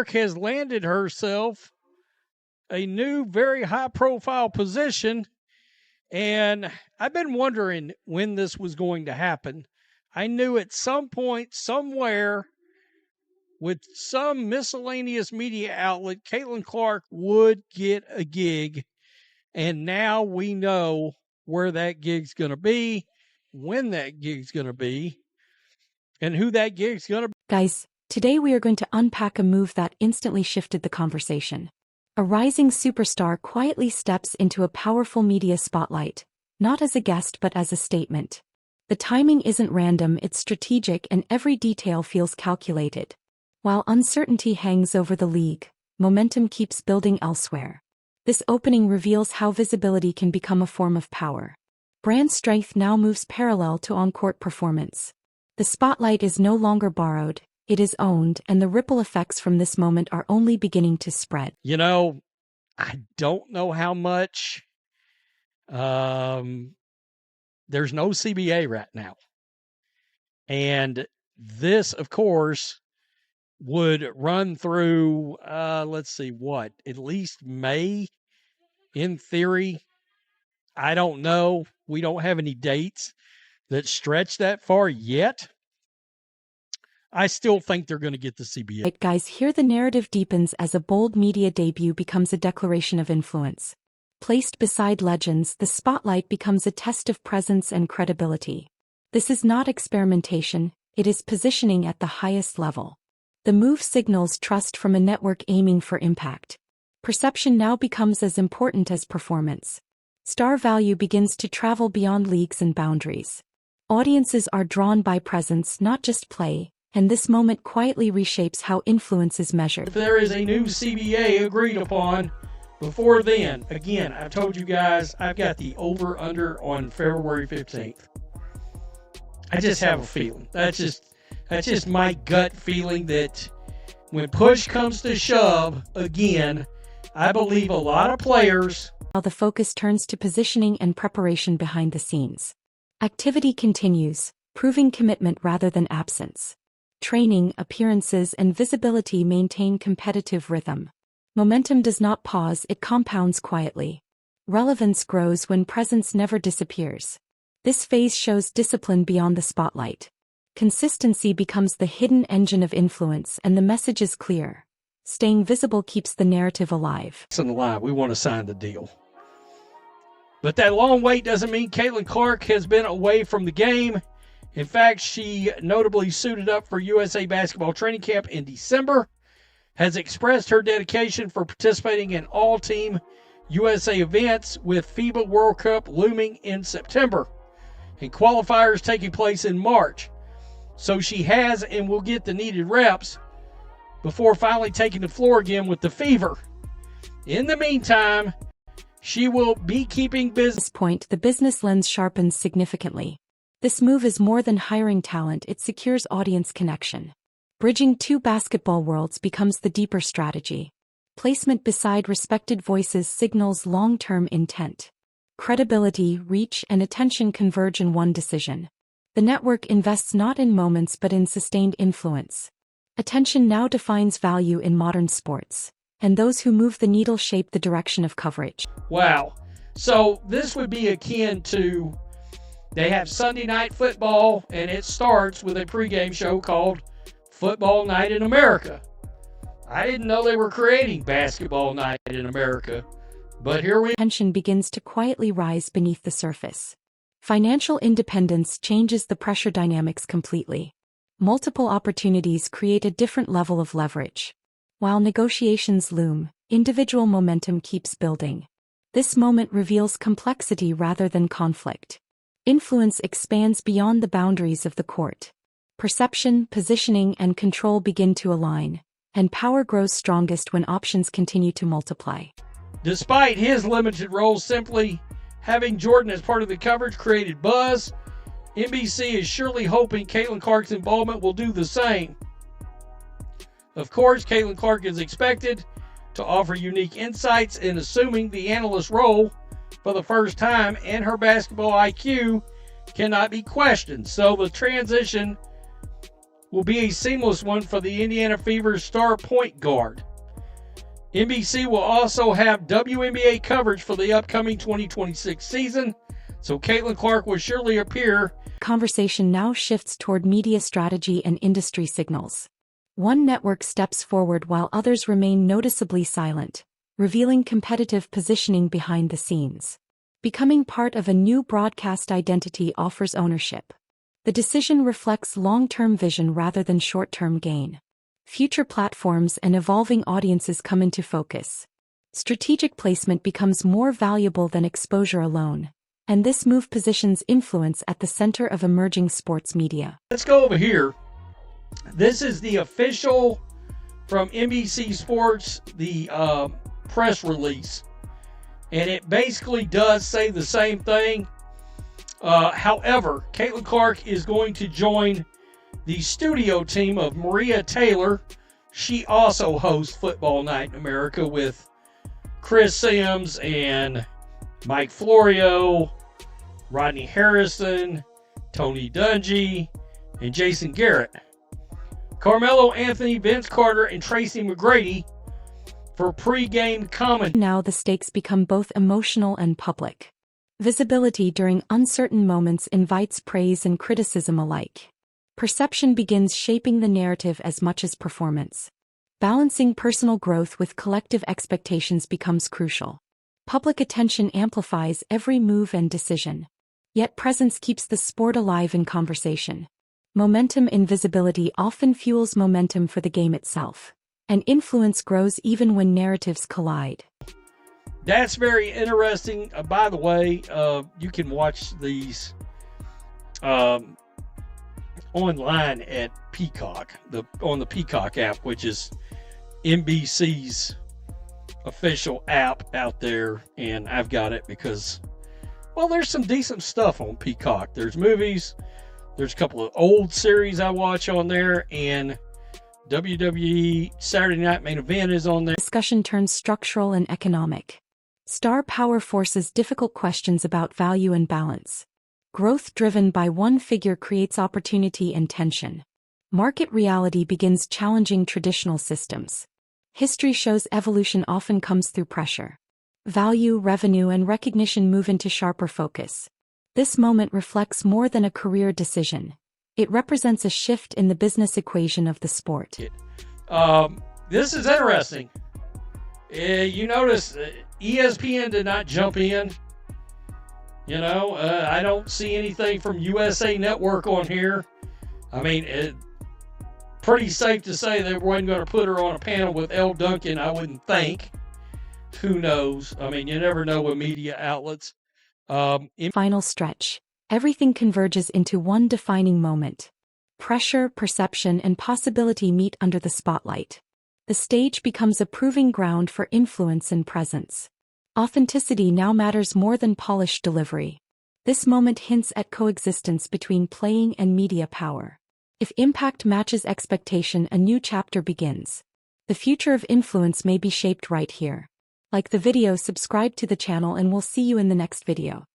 has landed herself a new, very high-profile position, and I've been wondering when this was going to happen. I knew at some point, somewhere, with some miscellaneous media outlet, Caitlin Clark would get a gig, and now we know where that gig's going to be, when that gig's going to be, and who that gig's going to be. Guys, today we are going to unpack a move that instantly shifted the conversation. A rising superstar quietly steps into a powerful media spotlight, not as a guest but as a statement. The timing isn't random, it's strategic, and every detail feels calculated. While uncertainty hangs over the league, momentum keeps building elsewhere. This opening reveals how visibility can become a form of power. Brand strength now moves parallel to on-court performance. The spotlight is no longer borrowed, it is owned, and the ripple effects from this moment are only beginning to spread. You know, I don't know how much. There's no CBA right now. And this, of course, would run through, let's see, at least May, in theory. I don't know. We don't have any dates that stretch that far yet. I still think they're going to get the CBA. Right, guys, here the narrative deepens as a bold media debut becomes a declaration of influence. Placed beside legends, the spotlight becomes a test of presence and credibility. This is not experimentation, it is positioning at the highest level. The move signals trust from a network aiming for impact. Perception now becomes as important as performance. Star value begins to travel beyond leagues and boundaries. Audiences are drawn by presence, not just play, and this moment quietly reshapes how influence is measured. If there is a new CBA agreed upon before then, again, I've told you guys, I've got the over-under on February 15th. I just have a feeling. That's just my gut feeling that when push comes to shove, again, I believe a lot of players. Now the focus turns to positioning and preparation behind the scenes. Activity continues, proving commitment rather than absence. Training, appearances, and visibility maintain competitive rhythm. Momentum does not pause, it compounds quietly. Relevance grows when presence never disappears. This phase shows discipline beyond the spotlight. Consistency becomes the hidden engine of influence, and the message is clear. Staying visible keeps the narrative alive. It's in the line. We want to sign the deal. But that long wait doesn't mean Caitlin Clark has been away from the game. In fact, she notably suited up for USA Basketball Training Camp in December, has expressed her dedication for participating in all-team USA events with FIBA World Cup looming in September and qualifiers taking place in March. So she has and will get the needed reps before finally taking the floor again with the Fever. In the meantime, she will be keeping business. At this point, the business lens sharpens significantly. This move is more than hiring talent, it secures audience connection. Bridging two basketball worlds becomes the deeper strategy. Placement beside respected voices signals long-term intent. Credibility, reach, and attention converge in one decision. The network invests not in moments but in sustained influence. Attention now defines value in modern sports, and those who move the needle shape the direction of coverage. Wow. So this would be akin to, they have Sunday Night Football, and it starts with a pregame show called Football Night in America. I didn't know they were creating Basketball Night in America, but here we are. Tension begins to quietly rise beneath the surface. Financial independence changes the pressure dynamics completely. Multiple opportunities create a different level of leverage. While negotiations loom, individual momentum keeps building. This moment reveals complexity rather than conflict. Influence expands beyond the boundaries of the court. Perception, positioning, and control begin to align, and power grows strongest when options continue to multiply. Despite his limited role, simply having Jordan as part of the coverage created buzz. NBC is surely hoping Caitlin Clark's involvement will do the same. Of course, Caitlin Clark is expected to offer unique insights in assuming the analyst role for the first time, and her basketball IQ cannot be questioned. So the transition will be a seamless one for the Indiana Fever's star point guard. NBC will also have WNBA coverage for the upcoming 2026 season, so Caitlin Clark will surely appear. Conversation now shifts toward media strategy and industry signals. One network steps forward while others remain noticeably silent, revealing competitive positioning behind the scenes. Becoming part of a new broadcast identity offers ownership. The decision reflects long-term vision rather than short-term gain. Future platforms and evolving audiences come into focus. Strategic placement becomes more valuable than exposure alone, and this move positions influence at the center of emerging sports media. Let's go over here. This is the official from NBC Sports, the press release. And it basically does say the same thing. However, Caitlin Clark is going to join the studio team of Maria Taylor. She also hosts Football Night in America with Chris Sims and Mike Florio, Rodney Harrison, Tony Dungy, and Jason Garrett. Carmelo Anthony, Vince Carter, and Tracy McGrady for pre-game commentary. Now the stakes become both emotional and public. Visibility during uncertain moments invites praise and criticism alike. Perception begins shaping the narrative as much as performance. Balancing personal growth with collective expectations becomes crucial. Public attention amplifies every move and decision. Yet presence keeps the sport alive in conversation. Momentum in visibility often fuels momentum for the game itself. And influence grows even when narratives collide. That's very interesting. By the way, you can watch these online at Peacock, on the Peacock app, which is NBC's official app out there. And I've got it because, well, there's some decent stuff on Peacock. There's movies. There's a couple of old series I watch on there, and WWE Saturday Night Main Event is on there. Discussion turns structural and economic. Star power forces difficult questions about value and balance. Growth driven by one figure creates opportunity and tension. Market reality begins challenging traditional systems. History shows evolution often comes through pressure. Value, revenue, and recognition move into sharper focus. This moment reflects more than a career decision. It represents a shift in the business equation of the sport. This is interesting. You notice ESPN did not jump in. I don't see anything from USA Network on here. I mean, pretty safe to say they weren't going to put her on a panel with Elle Duncan, I wouldn't think. Who knows? I mean, you never know with media outlets. Final stretch. Everything converges into one defining moment. Pressure, perception, and possibility meet under the spotlight. The stage becomes a proving ground for influence and presence. Authenticity now matters more than polished delivery. This moment hints at coexistence between playing and media power. If impact matches expectation, a new chapter begins. The future of influence may be shaped right here. Like the video, subscribe to the channel, and we'll see you in the next video.